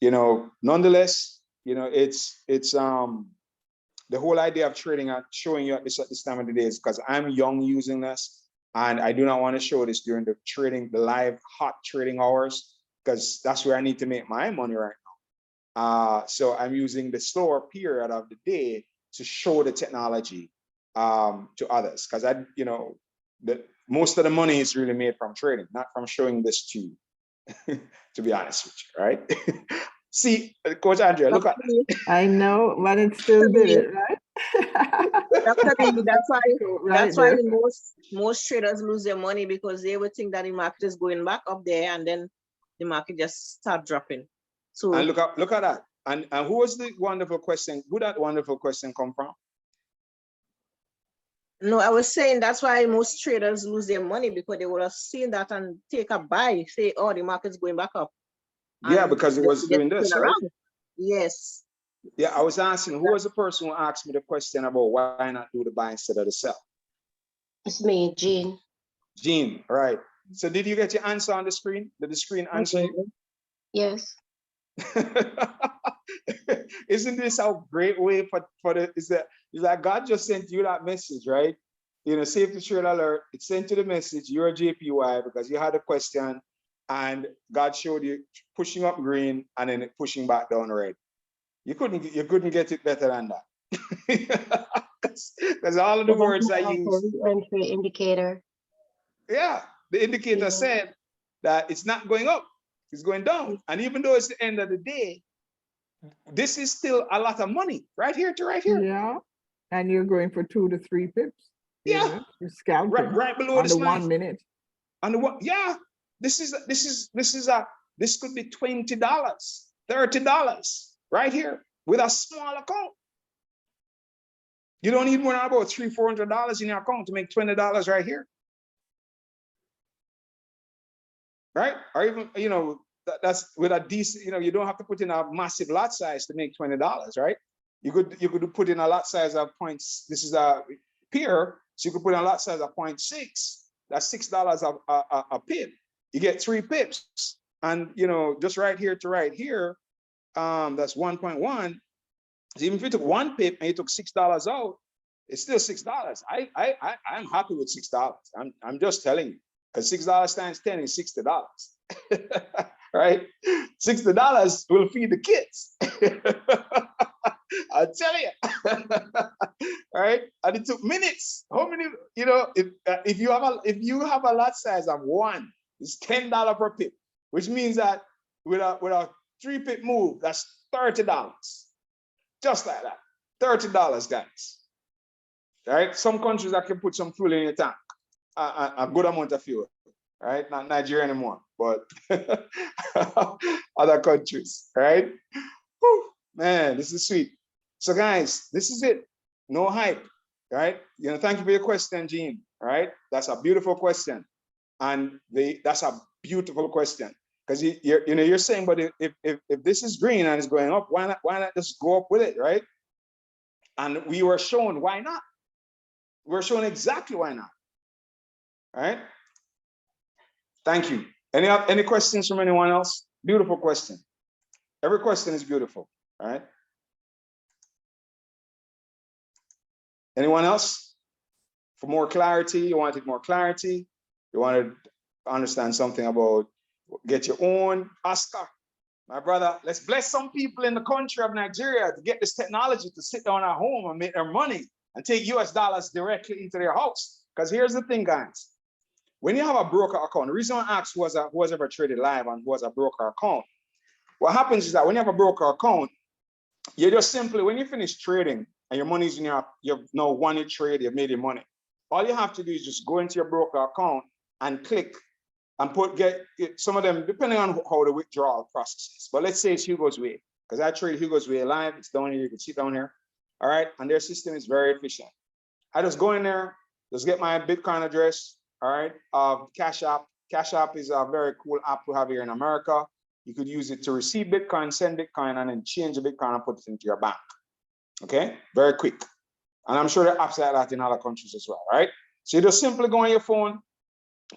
you know, nonetheless, you know, it's the whole idea of trading and showing you at this time of the day is because I'm young using this, and I do not want to show this during the live hot trading hours, because that's where I need to make my money right now. So I'm using the slower period of the day to show the technology to others, because most of the money is really made from trading, not from showing this to you. To be honest with you, right? See, Coach Andrea, look at that. I know, but it still did it, right? That's Right why there. most traders lose their money, because they would think that the market is going back up there and then the market just start dropping. So And look at that. And who was the wonderful question? Who that wonderful question come from? no, I was saying that's why most traders lose their money, because they would have seen that and take a buy, say, oh, the market's going back up. Yeah, And because it was they doing this, turn right? around. Yes. Yeah, I was asking, who was the person who asked me the question about why not do the buy instead of the sell? It's me, Jean. Jean, right. So did you get your answer on the screen? Did the screen answer you? Yes. Isn't this a great way is that God just sent you that message, right? You know, safety trade alert, it sent you the message, you're a JPY because you had a question and God showed you pushing up green and then pushing back down red. You couldn't get it better than that. Because all of the words I use. Entry indicator. Yeah, the indicator Yeah. said that it's not going up, it's going down. And even though it's the end of the day, this is still a lot of money right here to right here. Yeah. And you're going for 2 to 3 pips. Yeah. You're scalping Right below on this the line. 1 minute. On the one, yeah. This could be $20, $30 right here with a small account. You don't need more than about $300-400 in your account to make $20 right here. Right? Or even, you know, that's with a decent, you know, you don't have to put in a massive lot size to make $20, right? You could put in a lot size of points. This is a peer, so you could put in a lot size of 0.6. That's $6 a pip. You get 3 pips, and you know, just right here to right here, that's 1.1. So even if you took 1 pip and you took $6 out, it's still $6. I'm happy with $6. I'm just telling you, because $6 times 10 is $60. Right? $60 will feed the kids. I'll tell you. Right? and it took minutes. How many, you know, if you have a lot size of 1, it's $10 per pip, which means that with a 3-pip move, that's $30. Just like that. $30, guys. Right? Some countries that can put some fuel in your tank. A good amount of fuel. Right? Not Nigeria anymore, but other countries, right? Whew, man, this is sweet. So guys, this is it. No hype, right? You know, thank you for your question, Gene. All right, that's a beautiful question, and that's a beautiful question because you're saying, but if this is green and it's going up, why not just go up with it, right? And we were shown why not. We're shown exactly why not. All right. Thank you. Any questions from anyone else? Beautiful question. Every question is beautiful. All right. Anyone else? For more clarity, you wanted more clarity? You wanted to understand something about get your own Oscar? My brother, let's bless some people in the country of Nigeria to get this technology to sit down at home and make their money and take US dollars directly into their house. Because here's the thing, guys. When you have a broker account, the reason I asked who has ever traded live and who has a broker account, what happens is that when you have a broker account, you just simply, when you finish trading and your money's in you've now won your trade, you've made your money. All you have to do is just go into your broker account and click and get some of them, depending on how the withdrawal process is. But let's say it's Hugo's Way, because I trade Hugo's Way live. It's down here, you can see down here. All right, and their system is very efficient. I just go in there, just get my Bitcoin address. All right, Cash App. Cash App is a very cool app we have here in America. You could use it to receive Bitcoin, send Bitcoin, and then change the Bitcoin and put it into your bank. Okay, very quick. And I'm sure there are apps like that in other countries as well, right? So you just simply go on your phone,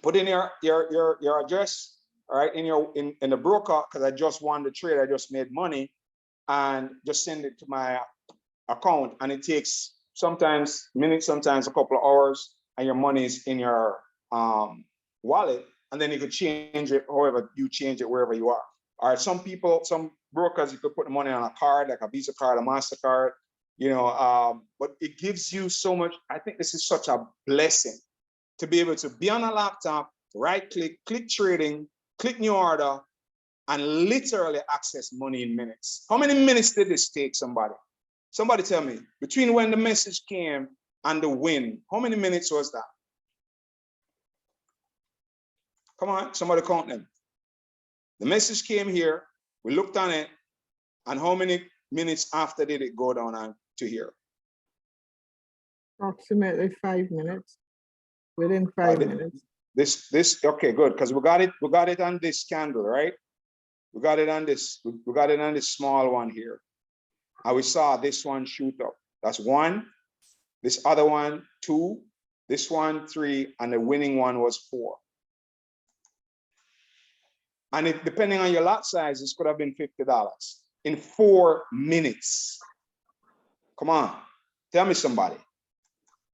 put in your address, all right, in the broker, because I just won the trade, I just made money, and just send it to my account. And it takes sometimes minutes, sometimes a couple of hours, and your money is in your wallet, and then you could change it however you change it wherever you are. All right, some brokers, you could put the money on a card, like a Visa card, a MasterCard, you know, but it gives you so much. I think this is such a blessing to be able to be on a laptop, right click, click trading, click new order, and literally access money in minutes. How many minutes did this take somebody? Somebody tell me, between when the message came and the win, how many minutes was that? Come on, somebody count them. The message came here, we looked on it, and how many minutes after did it go down to here? Approximately 5 minutes. Within 5 minutes. This okay, good, because we got it on this candle, right? We got it on this, we got it on this small one here. And we saw this one shoot up. That's 1, this other one 2, this one 3, and the winning one was 4. And if, depending on your lot size, this could have been $50 in 4 minutes. Come on, tell me somebody,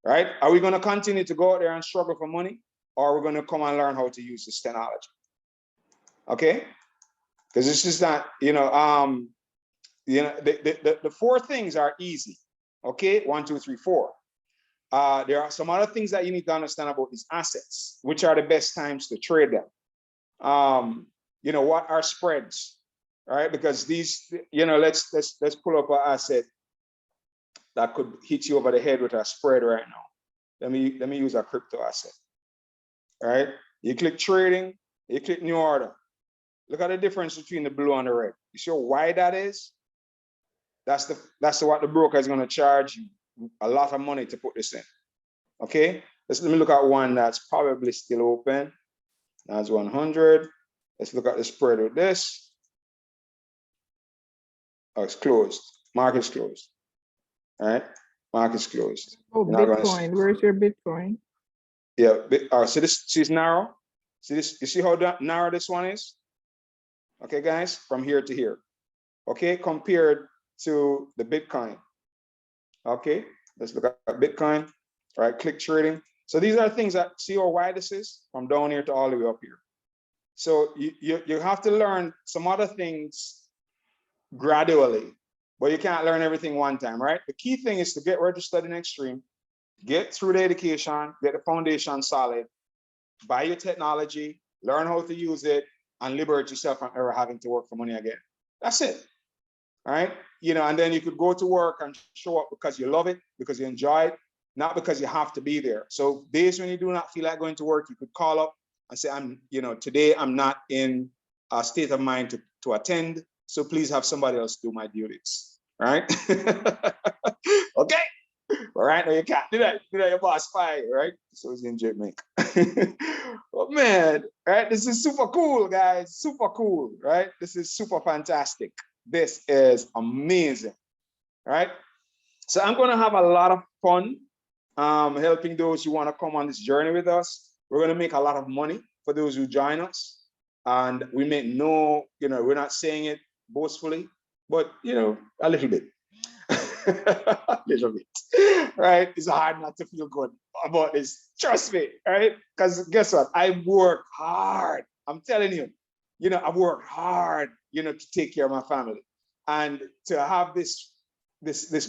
right? Are we going to continue to go out there and struggle for money, or are we going to come and learn how to use this technology? Okay, because this is not, the 4 things are easy. Okay, 1, 2, 3, 4. There are some other things that you need to understand about these assets, which are the best times to trade them. What are spreads, right? Because these, let's pull up an asset that could hit you over the head with a spread right now. Let me use a crypto asset. All right, you click trading, you click new order. Look at the difference between the blue and the red. You see how wide that is? That's what the broker is going to charge you a lot of money to put this in. Okay, let me look at one that's probably still open. That's 100. Let's look at the spread with this. Oh, it's closed. Market's closed. All right, market's closed. Oh, Bitcoin. Where's your Bitcoin? Yeah. So this is narrow. See this? You see how narrow this one is? Okay, guys, from here to here. Okay, compared to the Bitcoin. Okay, let's look at Bitcoin. All right, click trading. So these are things that, see how wide this is from down here to all the way up here. So you have to learn some other things gradually, but you can't learn everything one time, right? The key thing is to get registered in Xtream, get through the education, get the foundation solid, buy your technology, learn how to use it, and liberate yourself from ever having to work for money again. That's it. All right. You know, and then you could go to work and show up because you love it, because you enjoy it, not because you have to be there. So days when you do not feel like going to work, you could call up and say, today I'm not in a state of mind to attend. So please have somebody else do my duties. All right. Okay. All right. No, you can't do that. Do that, your boss fired, right? So it's in Jamaica. But man, right? This is super cool, guys. Super cool, right? This is super fantastic. This is amazing, right? So I'm going to have a lot of fun helping those who want to come on this journey with us. We're going to make a lot of money for those who join us. And we make no, we're not saying it boastfully, but, a little bit. A little bit, right? It's hard not to feel good about this. Trust me, right? Because guess what? I work hard. I'm telling you, I've worked hard, to take care of my family, and to have this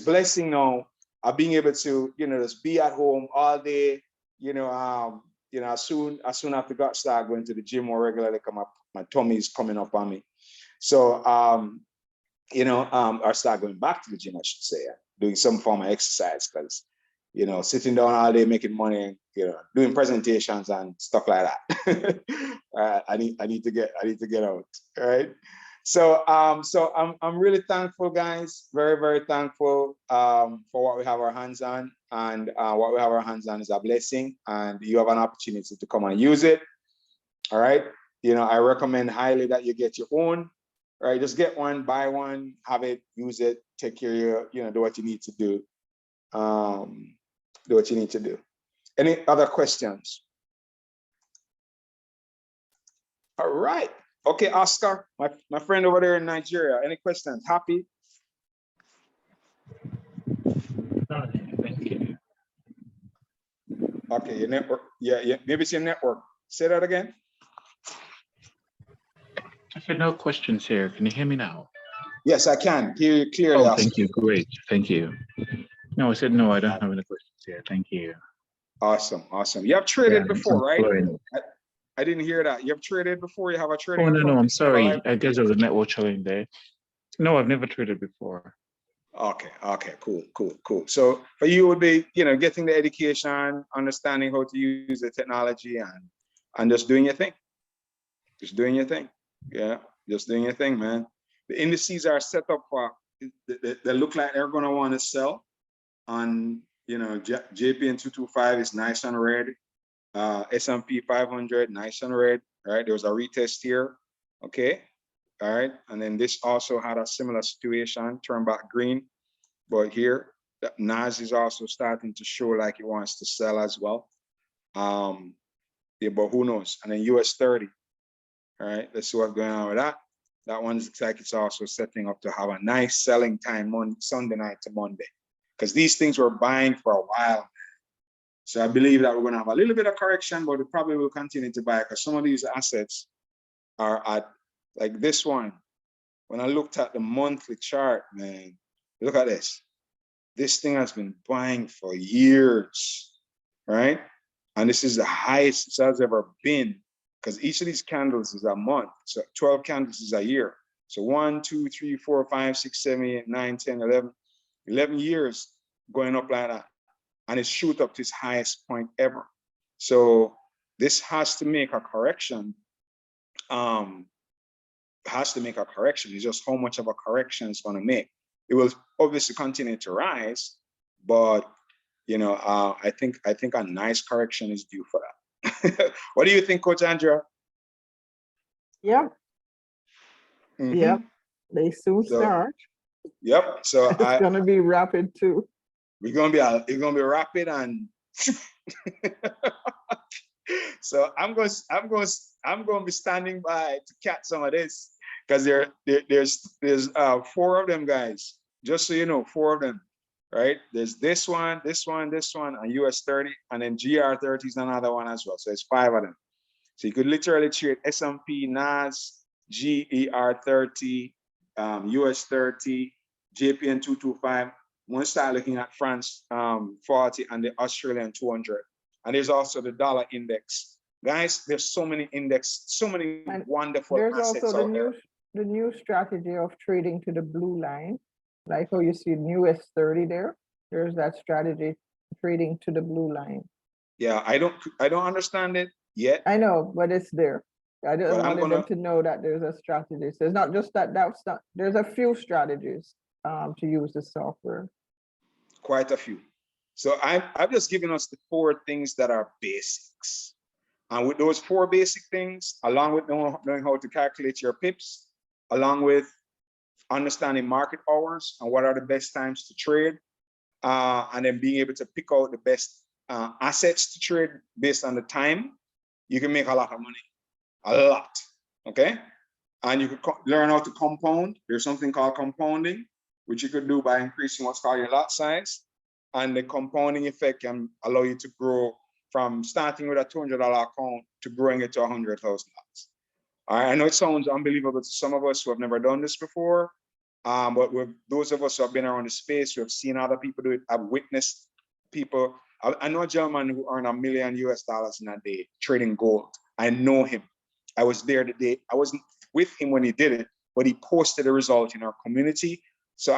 blessing now of being able to, just be at home all day, as soon after I start going to the gym more regularly, because my tummy is coming up on me. So, or start going back to the gym, I should say, doing some form of exercise, because, sitting down all day making money, doing presentations and stuff like that. I need to get out. All right. So I'm really thankful, guys. Very, very thankful for what we have our hands on, and what we have our hands on is a blessing, and you have an opportunity to come and use it. All right. I recommend highly that you get your own. All right, just get one, buy one, have it, use it, take care of your, do what you need to do. Do what you need to do. Any other questions? All right. Okay, Oscar, my friend over there in Nigeria. Any questions? Happy? Thank you. Okay, your network. Yeah, maybe it's your network. Say that again. I said no questions here. Can you hear me now? Yes, I can hear you clearly. Oh, thank you. Great. Thank you. No, I said no, I don't have any questions here. Thank you. Awesome. You have traded before, right? Flowing. I didn't hear that. You have traded before? You have a trading Oh, no, account? I'm sorry. I guess there was a network challenge there. No, I've never traded before. Okay, cool. So for you, it would be, getting the education, understanding how to use the technology, and just doing your thing. Just doing your thing. Yeah, just doing your thing, man. The indices are set up for, they look like they're going to want to sell on, JPN 225 is nice and red. S&P 500, nice and red, right? There was a retest here, okay? All right, and then this also had a similar situation, turn back green, but here, the NAS is also starting to show like it wants to sell as well. Yeah, but who knows? And then US 30, all right, let's see what's going on with that. That one looks like it's also setting up to have a nice selling time on Sunday night to Monday, because these things were buying for a while. So I believe that we're going to have a little bit of correction, but we probably will continue to buy, because some of these assets are at, like this one. When I looked at the monthly chart, man, look at this. This thing has been buying for years, right? And this is the highest it has ever been, because each of these candles is a month. So 12 candles is a year. So 1, 2, 3, 4, 5, 6, 7, 8, 9, 10, 11 years going up like that. And it shoot up to its highest point ever. So this has to make a correction. It's just how much of a correction it's going to make. It will obviously continue to rise, but I think a nice correction is due for that. What do you think, Coach Andrea? Yep. Yep. They soon start. Yep. So it's gonna be rapid too. It's gonna be rapid, and so I'm going to be standing by to catch some of this, because there's 4 of them, guys. Just so you know, 4 of them, right? There's this one, and US 30, and then GR 30 is another one as well. So it's 5 of them. So you could literally trade S&P, NAS, GER 30, US 30, JPN 225, I'm going to start looking at France 40 and the Australian 200. And there's also the dollar index. Guys, there's so many index, so many And wonderful there's assets also out there. the new strategy of trading to the blue line, like how you see US 30 there. There's that strategy, trading to the blue line. Yeah, I don't understand it yet, I know, but it's there. I just but I'm wanted them gonna to know that there's a strategy. So it's not just that's not, there's a few strategies to use the software. quite a few. So I've just given us the 4 things that are basics. And with those 4 basic things, along with knowing how to calculate your pips, along with understanding market hours and what are the best times to trade, and then being able to pick out the best assets to trade based on the time, you can make a lot of money, a lot, okay? And you could learn how to compound. There's something called compounding, which you could do by increasing what's called your lot size. And the compounding effect can allow you to grow from starting with a $200 account to growing it to $100,000. All right, I know it sounds unbelievable to some of us who have never done this before, but those of us who have been around the space, who have seen other people do it, I've witnessed people. I know a gentleman who earned $1 million in a day trading gold. I know him. I was there the day. I wasn't with him when he did it, but he posted a result in our community. So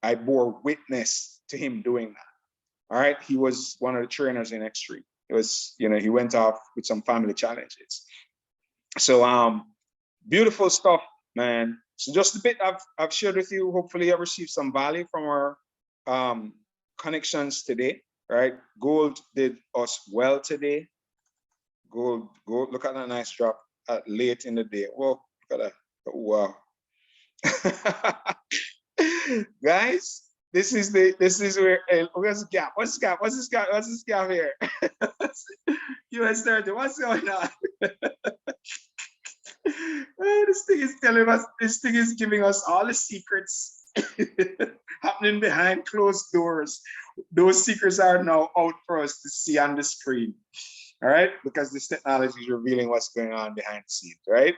I bore witness to him doing that. All right. He was one of the trainers in Xtreme. It was, he went off with some family challenges. So beautiful stuff, man. So just a bit I've shared with you. Hopefully you have received some value from our connections today. Right? Gold did us well today. Gold, look at that nice drop late in the day. Whoa, look at that. Wow. Guys, this is where where's the gap? What's the gap? What's this gap here? US 30, what's going on? This thing is telling us, this thing is giving us all the secrets happening behind closed doors. Those secrets are now out for us to see on the screen. All right, because this technology is revealing what's going on behind the scenes, right?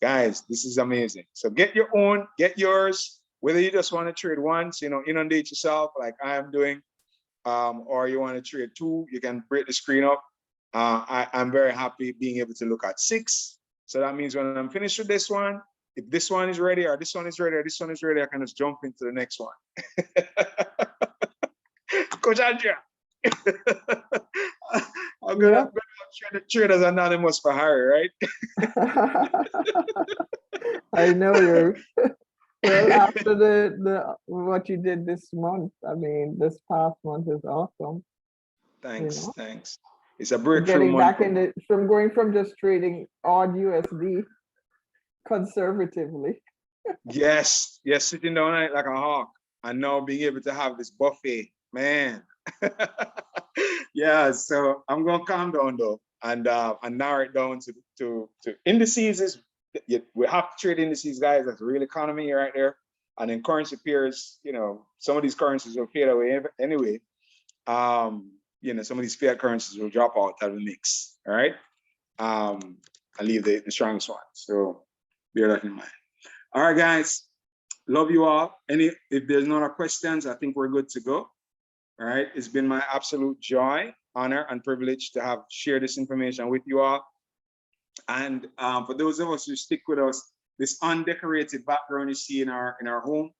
Guys, this is amazing. So get your own, get yours, whether you just want to trade once, inundate yourself like I am doing, or you want to trade 2, you can break the screen up. I'm very happy being able to look at 6. So that means when I'm finished with this one, if this one is ready, or this one is ready, or this one is ready, I can just jump into the next one. Coach Andrea. I'm gonna Traders Anonymous for Harry, right? I know you're well after the what you did this month. I mean, this past month is awesome. Thanks, thanks. It's a breakthrough Getting month. back in from going from just trading odd USD conservatively. Yes, sitting down on it like a hawk, and now being able to have this buffet, man. Yeah, so I'm gonna calm down though, and narrow it down to indices. We have to trade indices, guys. That's real economy right there. And then currency pairs, some of these currencies will fade away anyway. Some of these fiat currencies will drop out of the mix. All right, and leave the strongest ones. So bear that in mind. All right, guys. Love you all. If there's no other questions, I think we're good to go. All right. It's been my absolute joy, honor, and privilege to have shared this information with you all. And for those of us who stick with us, this undecorated background you see in our home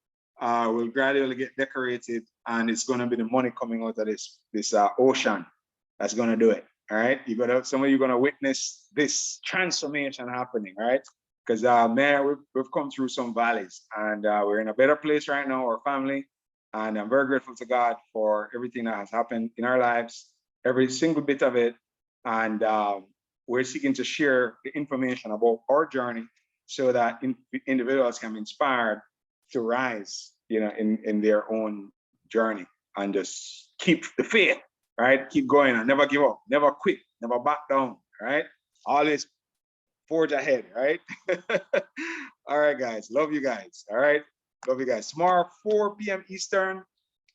will gradually get decorated, and it's going to be the money coming out of this ocean that's going to do it. All right. Some of you are going to witness this transformation happening. All right. Because man, we've come through some valleys, and we're in a better place right now, our family. And I'm very grateful to God for everything that has happened in our lives, every single bit of it. And we're seeking to share the information about our journey so that individuals can be inspired to rise, in their own journey, and just keep the faith, right? Keep going and never give up, never quit, never back down, right? Always forge ahead, right? All right, guys. Love you guys. All right. Love you guys. Tomorrow, 4 p.m. Eastern,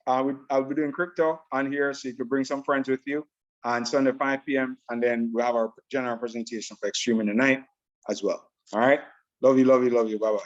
I'll be doing crypto on here, so you can bring some friends with you. On Sunday, 5 p.m. And then we'll have our general presentation for Xtreme in the night as well. All right. Love you, love you, love you. Bye-bye.